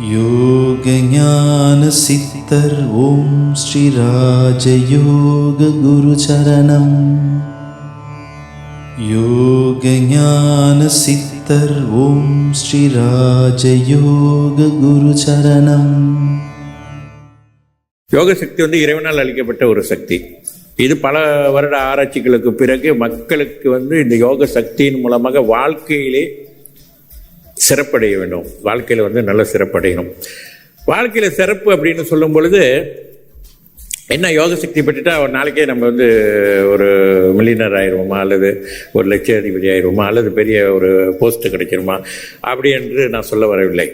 யோக ஞான சித்தர் ஓம் ஸ்ரீ ராஜயோக குரு சரணம். யோக ஞான சித்தர் ஓம் ஸ்ரீ ராஜயோக குரு சரணம். யோக சக்தி இறைவனால் அளிக்கப்பட்ட ஒரு சக்தி. இது பல வருட ஆராய்ச்சிகளுக்கு பிறகு மக்களுக்கு இந்த யோக சக்தியின் மூலமாக வாழ்க்கையிலே சிறப்படைய வேண்டும். வாழ்க்கையில் நல்ல சிறப்படையணும். வாழ்க்கையில் சிறப்பு அப்படின்னு சொல்லும் பொழுது என்ன, யோக சக்தி பெற்றுட்டா ஒரு நாளைக்கே நம்ம ஒரு மில்லியனர் ஆயிடுவோமா, அல்லது ஒரு லட்சாதிபதி ஆயிடுவோமா, அல்லது பெரிய ஒரு போஸ்ட் கிடைச்சிருமா, அப்படி என்று நான் சொல்ல வரவில்லை.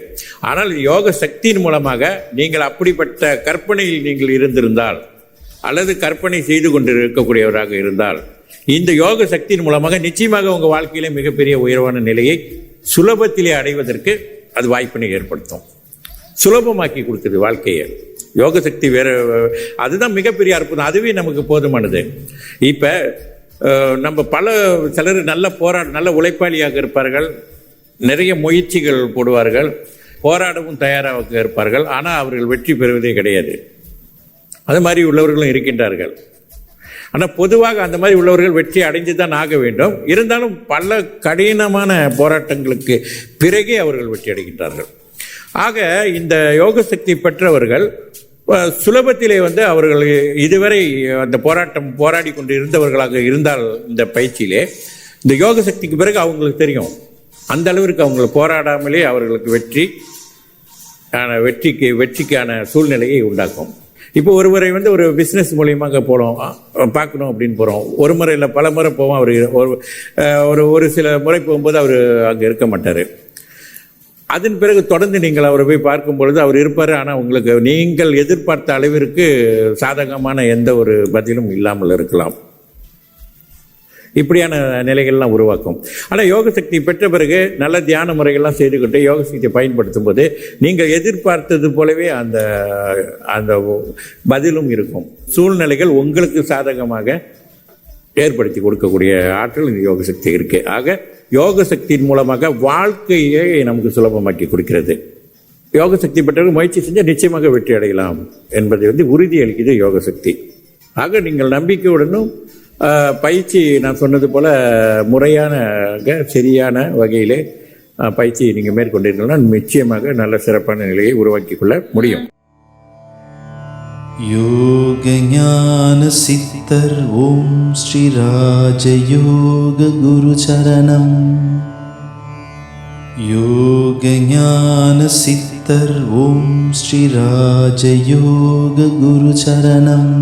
ஆனால் யோக சக்தியின் மூலமாக நீங்கள் அப்படிப்பட்ட கற்பனையில் நீங்கள் இருந்திருந்தால், அல்லது கற்பனை செய்து கொண்டு இருக்கக்கூடியவராக இருந்தால், இந்த யோக சக்தியின் மூலமாக நிச்சயமாக உங்கள் வாழ்க்கையிலே மிகப்பெரிய உயர்வான நிலையை சுலபத்திலே அடைவதற்கு அது வாய்ப்பினை ஏற்படுத்தும். சுலபமாக்கி கொடுக்குது வாழ்க்கையை யோக சக்தி. வேற அதுதான் மிகப்பெரிய அற்புதம். அதுவே நமக்கு போதுமானது. இப்போ நம்ம சிலர் நல்ல உழைப்பாளியாக இருப்பார்கள், நிறைய முயற்சிகள் போடுவார்கள், போராடவும் தயாராக இருப்பார்கள். ஆனால் அவர்கள் வெற்றி பெறுவதே கிடையாது. அது மாதிரி உள்ளவர்களும் இருக்கின்றார்கள். ஆனால் பொதுவாக அந்த மாதிரி உள்ளவர்கள் வெற்றி அடைந்து தான் ஆக வேண்டும். இருந்தாலும் பல கடினமான போராட்டங்களுக்கு பிறகே அவர்கள் வெற்றி அடைகின்றார்கள். ஆக இந்த யோக சக்தி பெற்றவர்கள் சுலபத்திலே அவர்கள் இதுவரை அந்த போராடி கொண்டு இருந்தவர்களாக இருந்தால், இந்த பயிற்சியிலே இந்த யோக சக்திக்கு பிறகு அவங்களுக்கு தெரியும் அந்த அளவிற்கு அவங்க போராடாமலே அவர்களுக்கு வெற்றிக்கான சூழ்நிலையை உண்டாக்கும். இப்போ ஒருவரை ஒரு பிஸ்னஸ் மூலியமாக பார்க்கணும் அப்படின்னு போகிறோம். ஒரு முறை இல்லை, பல முறை போவோம். அவர் ஒரு சில முறை போகும்போது அவர் அங்கே இருக்க மாட்டார். அதன் பிறகு தொடர்ந்து நீங்கள் அவரை போய் பார்க்கும் பொழுது அவர் இருப்பார். ஆனால் உங்களுக்கு நீங்கள் எதிர்பார்த்த அளவிற்கு சாதகமான எந்த ஒரு பதிலும் இல்லாமல் இருக்கலாம். இப்படியான நிலைகள்லாம் உருவாக்கும். ஆனால் யோக சக்தி பெற்ற பிறகு நல்ல தியான முறைகள்லாம் செய்துக்கிட்டு யோக சக்தியை பயன்படுத்தும் போது நீங்கள் எதிர்பார்த்தது போலவே அந்த பதிலும் இருக்கும். சூழ்நிலைகள் உங்களுக்கு சாதகமாக ஏற்படுத்தி கொடுக்கக்கூடிய ஆற்றல் இந்த யோக சக்தி இருக்கு. ஆக யோக சக்தியின் மூலமாக வாழ்க்கையை நமக்கு சுலபமாக்கி கொடுக்கிறது. யோக சக்தி பெற்றவர்கள் முயற்சி செஞ்சால் நிச்சயமாக வெற்றி அடையலாம் என்பதை உறுதி அளிக்குது யோக சக்தி. ஆக நீங்கள் நம்பிக்கையுடனும் பயிற்சி, நான் சொன்னது போல முறையான சரியான வகையிலே பயிற்சியை நீங்கள் மேற்கொண்டீர்கள்னா நிச்சயமாக நல்ல சிறப்பான நிலையை உருவாக்கி கொள்ள முடியும். யோக ஞான சித்தர் ஓம் ஸ்ரீ ராஜயோக குரு சரணம். யோக ஞான சித்தர் ஓம் ஸ்ரீ ராஜயோக குரு சரணம்.